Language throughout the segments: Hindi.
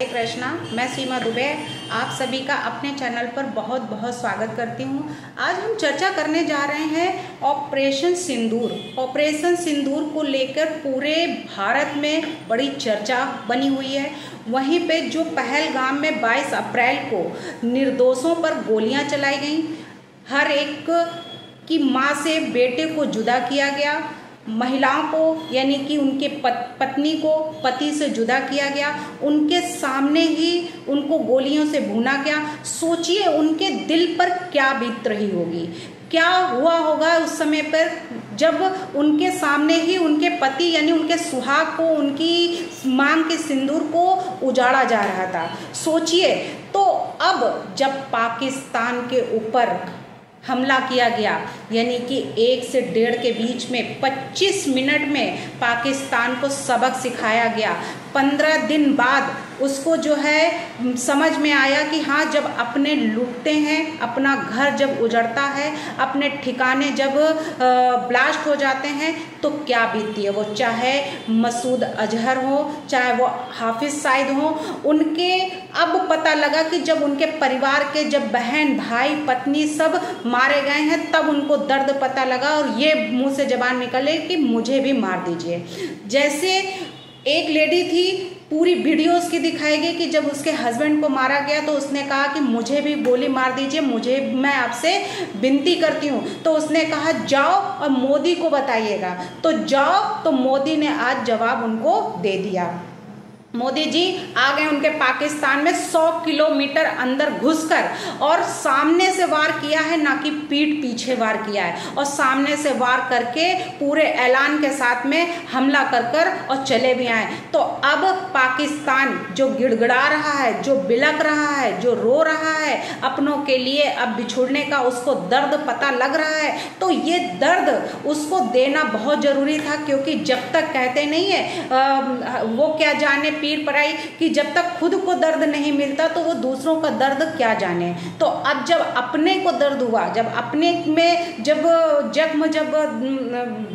कृष्णा, मैं सीमा दुबे आप सभी का अपने चैनल पर बहुत बहुत स्वागत करती हूँ। आज हम चर्चा करने जा रहे हैं ऑपरेशन सिंदूर। ऑपरेशन सिंदूर को लेकर पूरे भारत में बड़ी चर्चा बनी हुई है। वहीं पे जो पहलगाम में 22 अप्रैल को निर्दोषों पर गोलियां चलाई गईं, हर एक की मां से बेटे को जुदा किया गया, महिलाओं को यानी कि उनके पत्नी को पति से जुदा किया गया, उनके सामने ही उनको गोलियों से भूना गया। सोचिए उनके दिल पर क्या बीत रही होगी, क्या हुआ होगा उस समय पर जब उनके सामने ही उनके पति यानी उनके सुहाग को, उनकी मांग के सिंदूर को उजाड़ा जा रहा था। सोचिए। तो अब जब पाकिस्तान के ऊपर हमला किया गया, यानी कि 1 से 1.5 के बीच में 25 मिनट में पाकिस्तान को सबक सिखाया गया। 15 दिन बाद उसको जो है समझ में आया कि हाँ, जब अपने लूटते हैं, अपना घर जब उजड़ता है, अपने ठिकाने जब ब्लास्ट हो जाते हैं तो क्या बीतती है। वो चाहे मसूद अजहर हो, चाहे वो हाफिज सईद हो, उनके अब पता लगा कि जब उनके परिवार के जब बहन भाई पत्नी सब मारे गए हैं तब उनको दर्द पता लगा और ये मुंह से जबान निकले कि मुझे भी मार दीजिए। जैसे एक लेडी थी, पूरी वीडियो उसकी दिखाई गई कि जब उसके हस्बैंड को मारा गया तो उसने कहा कि मुझे भी गोली मार दीजिए, मुझे, मैं आपसे विनती करती हूँ। तो उसने कहा जाओ और मोदी को बताइएगा। तो जाओ, तो मोदी ने आज जवाब उनको दे दिया। मोदी जी आ गए उनके पाकिस्तान में 100 किलोमीटर अंदर घुसकर और सामने से वार किया है, ना कि पीठ पीछे वार किया है। और सामने से वार करके पूरे ऐलान के साथ में हमला कर और चले भी आए। तो अब पाकिस्तान जो गिड़गिड़ा रहा है, जो बिलक रहा है, जो रो रहा है अपनों के लिए, अब बिछुड़ने का उसको दर्द पता लग रहा है। तो ये दर्द उसको देना बहुत जरूरी था, क्योंकि जब तक कहते नहीं है वो क्या जाने पीर पराई, कि जब तक खुद को दर्द नहीं मिलता तो वो दूसरों का दर्द क्या जाने। तो अब जब अपने को दर्द हुआ, जब अपने में जब जख्म जब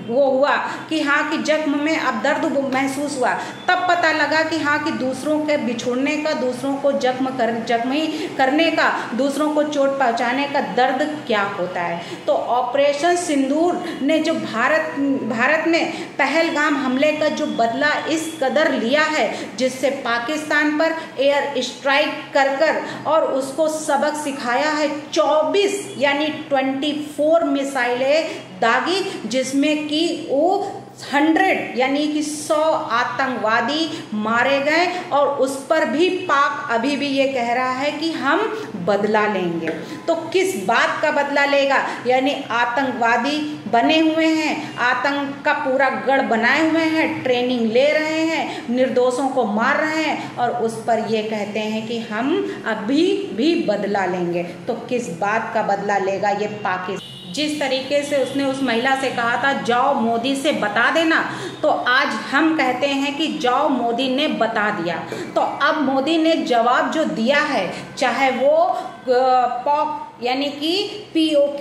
वो हुआ कि हाँ कि जख्म में अब दर्द महसूस हुआ, तब पता लगा कि हाँ कि दूसरों के बिछुड़ने का, दूसरों को जख्मी करने का, दूसरों को चोट पहुंचाने का दर्द क्या होता है। तो ऑपरेशन सिंदूर ने जो भारत में पहलगाम हमले का जो बदला इस कदर लिया है, जिससे पाकिस्तान पर एयर स्ट्राइक कर और उसको सबक सिखाया है। 24 यानी 24 मिसाइलें दागी, जिसमें कि वो 100 यानी कि 100 आतंकवादी मारे गए। और उस पर भी पाक अभी भी ये कह रहा है कि हम बदला लेंगे। तो किस बात का बदला लेगा? यानी आतंकवादी बने हुए हैं, आतंक का पूरा गढ़ बनाए हुए हैं, ट्रेनिंग ले रहे हैं, निर्दोषों को मार रहे हैं और उस पर ये कहते हैं कि हम अभी भी बदला लेंगे। तो किस बात का बदला लेगा ये पाकिस्तान? जिस तरीके से उसने उस महिला से कहा था जाओ मोदी से बता देना, तो आज हम कहते हैं कि जाओ, मोदी ने बता दिया। तो अब मोदी ने जवाब जो दिया है, चाहे वो पॉक यानी कि POK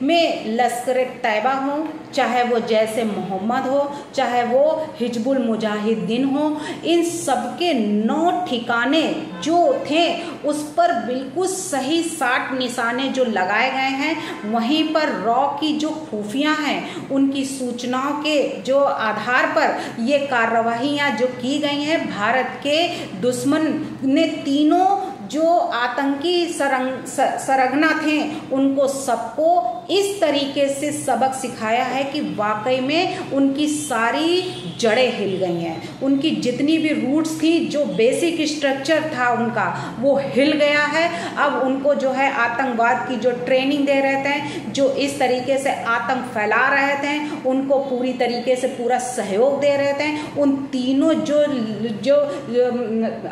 में लश्कर तैयबा हो, चाहे वो जैसे मोहम्मद हो, चाहे वो हिजबुल मुजाहिदीन हो, इन सबके 9 ठिकाने जो थे उस पर बिल्कुल सही 60 निशाने जो लगाए गए हैं। वहीं पर रॉ की जो खुफिया हैं, उनकी सूचनाओं के जो आधार पर ये कार्रवाइयाँ जो की गई हैं, भारत के दुश्मन ने तीनों जो आतंकी सरगना थे उनको सबको इस तरीके से सबक सिखाया है कि वाकई में उनकी सारी जड़ें हिल गई हैं, उनकी जितनी भी रूट्स थी, जो बेसिक स्ट्रक्चर था उनका, वो हिल गया है। अब उनको जो है आतंकवाद की जो ट्रेनिंग दे रहे थे, जो इस तरीके से आतंक फैला रहे थे, उनको पूरी तरीके से पूरा सहयोग दे रहे थे। उन तीनों जो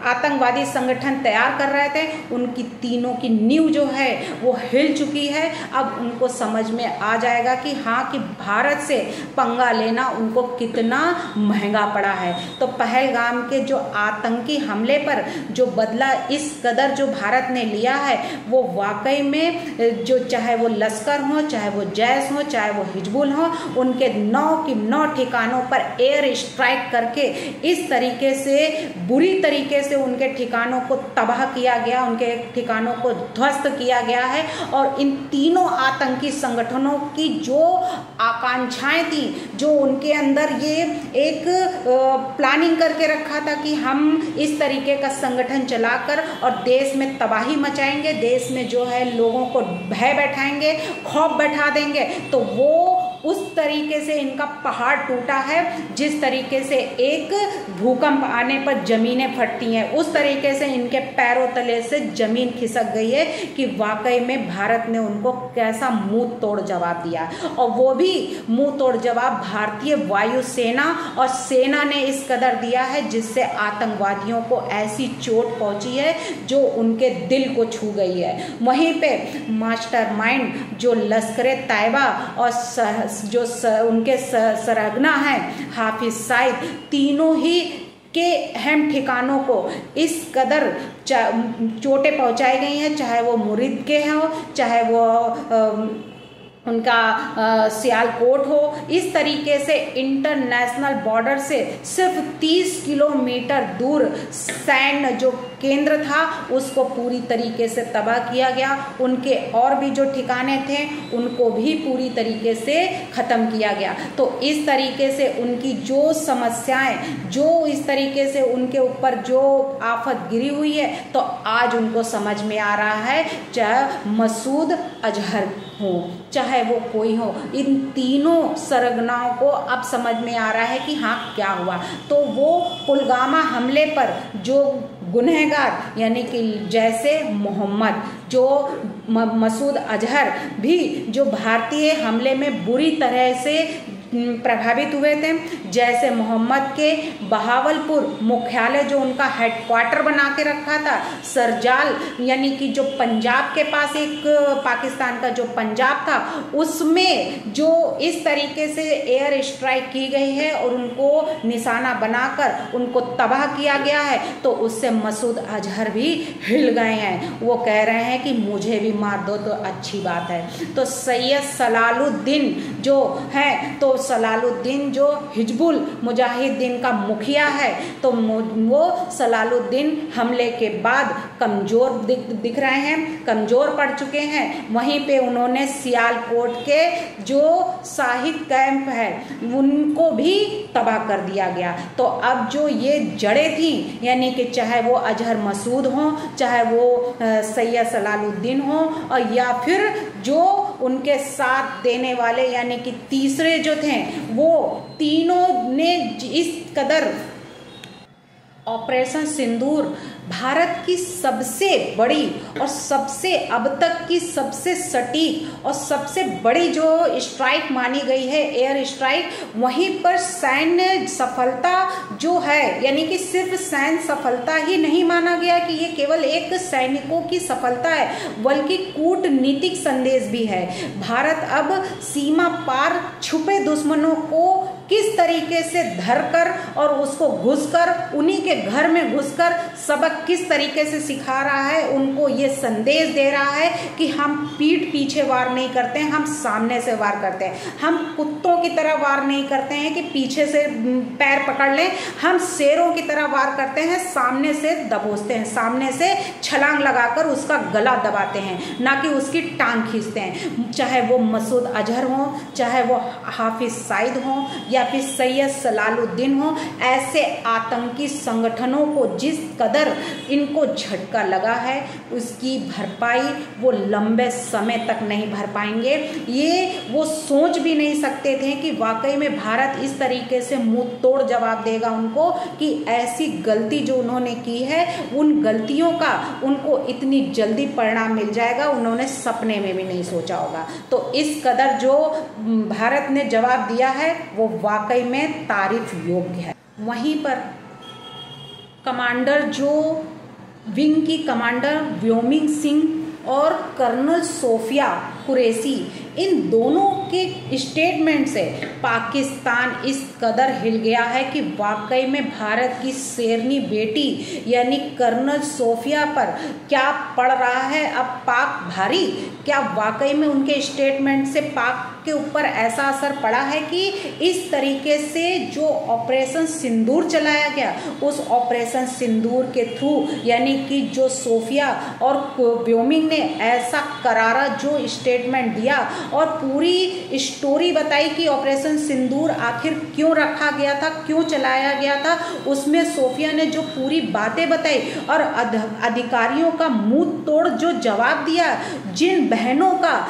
आतंकवादी संगठन तैयार कर रहे रहे थे, उनकी तीनों की नींव जो है वो हिल चुकी है। अब उनको समझ में आ जाएगा कि हाँ, कि भारत से पंगा लेना उनको कितना महंगा पड़ा है। तो पहलगाम के जो आतंकी हमले पर जो बदला इस कदर जो भारत ने लिया है, वो वाकई में जो चाहे वो लश्कर हो, चाहे वो जैश हो, चाहे वो हिजबुल हो, उनके 9 ठिकानों पर एयर स्ट्राइक करके इस तरीके से बुरी तरीके से उनके ठिकानों को तबाह किया गया, उनके ठिकानों को ध्वस्त किया गया है। और इन तीनों आतंकी संगठनों की जो आकांक्षाएं थी, जो उनके अंदर ये एक प्लानिंग करके रखा था कि हम इस तरीके का संगठन चलाकर और देश में तबाही मचाएंगे, देश में जो है लोगों को भय बैठाएंगे, खौफ बैठा देंगे, तो वो उस तरीके से इनका पहाड़ टूटा है। जिस तरीके से एक भूकंप आने पर जमीनें फटती हैं, उस तरीके से इनके पैरों तले से जमीन खिसक गई है कि वाकई में भारत ने उनको कैसा मुंह तोड़ जवाब दिया। और वो भी मुंह तोड़ जवाब भारतीय वायुसेना और सेना ने इस कदर दिया है, जिससे आतंकवादियों को ऐसी चोट पहुंची है जो उनके दिल को छू गई है। वहीं पे मास्टरमाइंड जो लश्कर तैयबा और जो उनके सरगना हैं हाफिज सईद, तीनों ही के अहम ठिकानों को इस कदर चोटें पहुंचाई गई हैं, चाहे वो मुरीद के हों, चाहे वो उनका सियालकोट हो। इस तरीके से इंटरनेशनल बॉर्डर से सिर्फ 30 किलोमीटर दूर सैन्य जो केंद्र था उसको पूरी तरीके से तबाह किया गया। उनके और भी जो ठिकाने थे उनको भी पूरी तरीके से ख़त्म किया गया। तो इस तरीके से उनकी जो समस्याएं, जो इस तरीके से उनके ऊपर जो आफत गिरी हुई है, तो आज उनको समझ में आ रहा है, चाहे मसूद अजहर हो, चाहे वो कोई हो, इन तीनों सरगनाओं को अब समझ में आ रहा है कि हाँ क्या हुआ। तो वो पुलवामा हमले पर जो गुनहगार यानी कि जैसे मोहम्मद, जो मसूद अजहर भी जो भारतीय हमले में बुरी तरह से प्रभावित हुए थे, जैसे मोहम्मद के बहावलपुर मुख्यालय जो उनका हेडक्वार्टर बना के रखा था, सरजाल यानी कि जो पंजाब के पास एक पाकिस्तान का जो पंजाब था, उसमें जो इस तरीके से एयर स्ट्राइक की गई है और उनको निशाना बनाकर उनको तबाह किया गया है, तो उससे मसूद अजहर भी हिल गए हैं। वो कह रहे हैं कि मुझे भी मार दो तो अच्छी बात है। तो सैयद सलालुद्दीन जो है, तो सलालुद्दीन जो हिजबुल मुजाहिदीन का मुखिया है, तो वो सलालुद्दीन हमले के बाद कमज़ोर दिख रहे हैं, कमज़ोर पड़ चुके हैं। वहीं पे उन्होंने सियालकोट के जो शाही कैंप है उनको भी तबाह कर दिया गया। तो अब जो ये जड़ें थी, यानी कि चाहे वो अजहर मसूद हों, चाहे वो सैयद सलालुद्दीन हों, और या फिर जो उनके साथ देने वाले यानी कि तीसरे जो थे, वो तीनों ने इस कदर ऑपरेशन सिंदूर भारत की सबसे बड़ी और सबसे अब तक की सबसे सटीक और सबसे बड़ी जो स्ट्राइक मानी गई है, एयर स्ट्राइक, वहीं पर सैन्य सफलता जो है, यानी कि सिर्फ सैन्य सफलता ही नहीं माना गया कि ये केवल एक सैनिकों की सफलता है, बल्कि कूटनीतिक संदेश भी है। भारत अब सीमा पार छुपे दुश्मनों को किस तरीके से धरकर और उसको घुसकर उन्हीं के घर में घुसकर सबक किस तरीके से सिखा रहा है, उनको ये संदेश दे रहा है कि हम पीठ पीछे वार नहीं करते हैं, हम सामने से वार करते हैं। हम कुत्तों की तरह वार नहीं करते हैं कि पीछे से पैर पकड़ लें, हम शेरों की तरह वार करते हैं, सामने से दबोचते हैं, सामने से छलांग लगाकर उसका गला दबाते हैं, ना कि उसकी टांग खींचते हैं। चाहे वो मसूद अजहर हो, चाहे वो हाफिज सईद हो, या फिर सैयद सलालुद्दीन हो, ऐसे आतंकी संगठनों को जिस कदर इनको झटका लगा है, उसकी भरपाई वो लंबे समय तक नहीं भर पाएंगे। ये वो सोच भी नहीं सकते थे कि वाकई में भारत इस तरीके से मुंह तोड़ जवाब देगा उनको, कि ऐसी गलती जो उन्होंने की है, उन गलतियों का उनको इतनी जल्दी परिणाम मिल जाएगा, उन्होंने सपने में भी नहीं सोचा होगा। तो इस कदर जो भारत ने जवाब दिया है वो वाकई में तारीफ योग्य है। वहीं पर कमांडर जो विंग की कमांडर व्योमिंग सिंह और कर्नल सोफिया कुरैशी, इन दोनों के स्टेटमेंट से पाकिस्तान इस कदर हिल गया है कि वाकई में भारत की शेरनी बेटी यानी कर्नल सोफिया पर क्या पड़ रहा है अब पाक भारी। क्या वाकई में उनके स्टेटमेंट से पाक के ऊपर ऐसा असर पड़ा है कि इस तरीके से जो ऑपरेशन सिंदूर चलाया गया, उस ऑपरेशन सिंदूर के थ्रू यानी कि जो सोफिया और व्योमिंग ने ऐसा करारा जो स्टेटमेंट दिया और पूरी स्टोरी बताई कि ऑपरेशन सिंदूर आखिर क्यों रखा गया था, क्यों चलाया गया था, उसमें सोफिया ने जो पूरी बातें बताई और अधिकारियों का मुंह तोड़ जो जवाब दिया, जिन बहनों का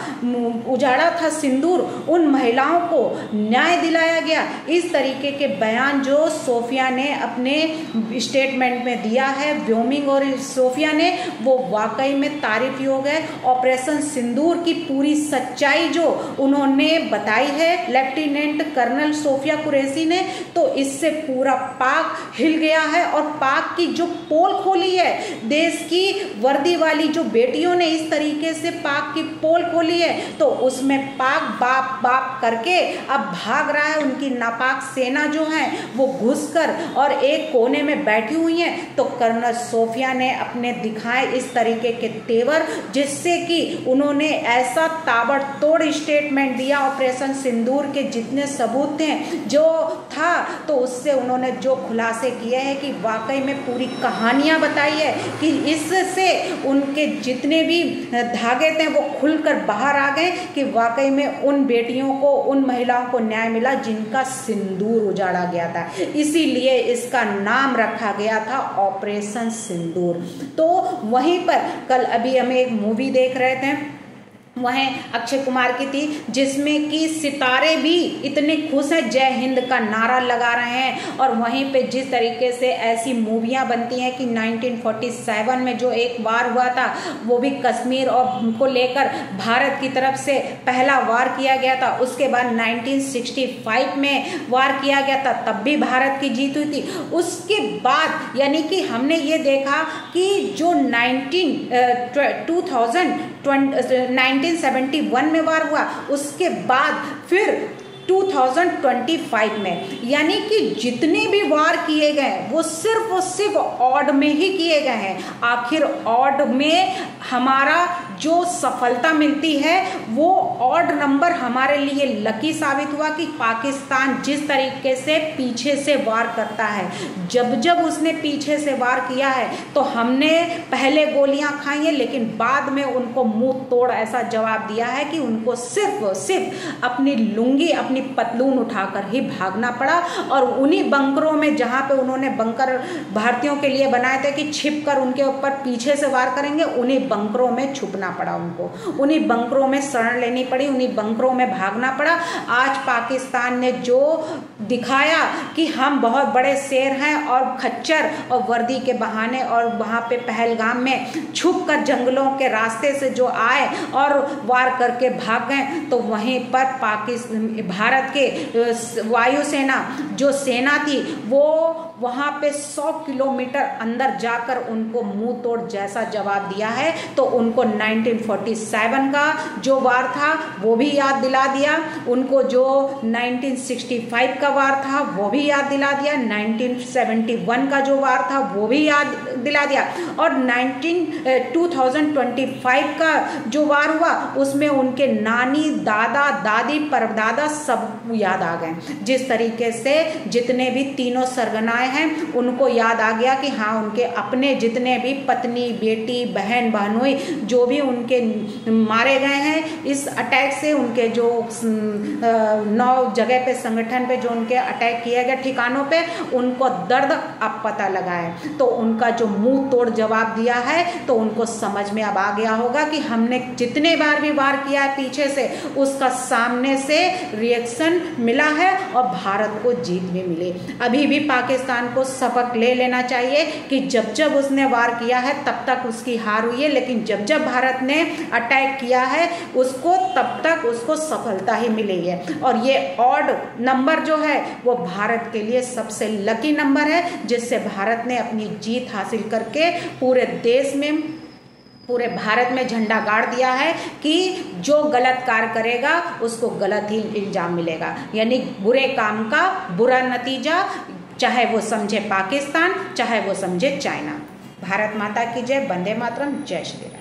उजाड़ा था सिंदूर, उन महिलाओं को न्याय दिलाया गया। इस तरीके के बयान जो सोफिया ने अपने स्टेटमेंट में दिया है, व्योमिंग और सोफिया ने, वो वाकई में तारीफ योग है। ऑपरेशन सिंदूर की पूरी सच्चाई जो उन्होंने बताई है लेफ्टिनेंट कर्नल सोफिया कुरैशी ने, तो इससे पूरा पाक हिल गया है और पाक की जो पोल खोली है, देश की वर्दी वाली जो बेटियों ने इस तरीके से पाक की पोल खोली है, तो उसमें पाक बाप बाप करके अब भाग रहा है। उनकी नापाक सेना जो है वो घुसकर और एक कोने में बैठी हुई है। तो कर्नल सोफिया ने अपने दिखाए इस तरीके के तेवर, जिससे कि उन्होंने ऐसा ताबड़तोड़ स्टेटमेंट दिया ऑपरेशन सिंदूर के जितने सबूत थे जो था, तो उससे उन्होंने जो खुलासे किए हैं कि वाकई में पूरी कहानियां बताई है कि इससे उनके जितने भी धागे थे वो खुलकर बाहर आ गए कि वाकई में उन बेटियों को, उन महिलाओं को न्याय मिला जिनका सिंदूर उजाड़ा गया था। इसीलिए इसका नाम रखा गया था ऑपरेशन सिंदूर। तो वहीं पर कल अभी हमें एक मूवी देख रहे थे, वह अक्षय कुमार की थी, जिसमें कि सितारे भी इतने खुश हैं, जय हिंद का नारा लगा रहे हैं। और वहीं पे जिस तरीके से ऐसी मूवियां बनती हैं कि 1947 में जो एक वार हुआ था, वो भी कश्मीर और को लेकर भारत की तरफ से पहला वार किया गया था। उसके बाद 1965 में वार किया गया था, तब भी भारत की जीत हुई थी। उसके बाद यानी कि हमने ये देखा कि जो 1971 में वार हुआ, उसके बाद फिर 2025 में, यानी कि जितने भी वार किए गए वो सिर्फ ऑड में ही किए गए हैं। आखिर ऑड में हमारा जो सफलता मिलती है वो ऑड नंबर हमारे लिए लकी साबित हुआ कि पाकिस्तान जिस तरीके से पीछे से वार करता है, जब उसने पीछे से वार किया है तो हमने पहले गोलियां खाई हैं, लेकिन बाद में उनको मुंह तोड़ ऐसा जवाब दिया है कि उनको सिर्फ अपनी लुंगी, अपनी पतलून उठाकर ही भागना पड़ा। और उन्हीं बंकरों में, जहां पे उन्होंने बंकर भारतीयों के लिए बनाए थे कि छिप कर उनके ऊपर पीछे से वार करेंगे, उन्हीं बंकरों में छुपना पड़ा उनको, उन्हीं बंकरों में शरण लेनी पड़ी, उन्हीं बंकरों में भागना पड़ा। आज पाकिस्तान ने जो दिखाया कि हम बहुत बड़े शेर हैं और खच्चर और वर्दी के बहाने और वहां पे पहलगाम में छुपकर जंगलों के रास्ते से जो आए और वार करके भाग गए, तो वहीं पर भारत के वायुसेना जो सेना थी वो वहां पे 100 किलोमीटर अंदर जाकर उनको मुंह तोड़ जैसा जवाब दिया है। तो उनको 1947 का जो वार था वो भी याद दिला दिया, उनको जो 1965 का वार था वो भी याद दिला दिया, 1971 का जो वार था वो भी याद दिला दिया, और 2025 का जो वार हुआ उसमें उनके नानी, दादा, दादी, परदादा सब याद आ गए। जिस तरीके से जितने भी तीनों सरगनाएं हैं उनको याद आ गया कि हाँ, उनके अपने जितने भी पत्नी, बेटी, बहन, बहनोई जो भी उनके मारे गए हैं इस अटैक से, उनके जो 9 जगह पे संगठन पे जो उनके अटैक किए गए ठिकानों पे, उनको दर्द अब पता लगा है। तो उनका जो मुंह तोड़ जवाब दिया है तो उनको समझ में अब आ गया होगा कि हमने जितने बार भी वार किया है पीछे से, उसका सामने से रिएक्शन मिला है और भारत को जीत भी मिली। अभी भी पाकिस्तान को सबक ले लेना चाहिए कि जब उसने वार किया है तब तक उसकी हार हुई है, लेकिन जब भारत ने अटैक किया है उसको तब तक उसको सफलता ही मिली है। और ये ऑड नंबर जो है वो भारत के लिए सबसे लकी नंबर है, जिससे भारत ने अपनी जीत हासिल हासिल करके पूरे देश में, पूरे भारत में झंडा गाड़ दिया है कि जो गलत कार्य करेगा उसको गलत ही इल्ज़ाम मिलेगा, यानी बुरे काम का बुरा नतीजा, चाहे वो समझे पाकिस्तान, चाहे वो समझे चाइना। भारत माता की जय। वंदे मातरम। जय श्री राम।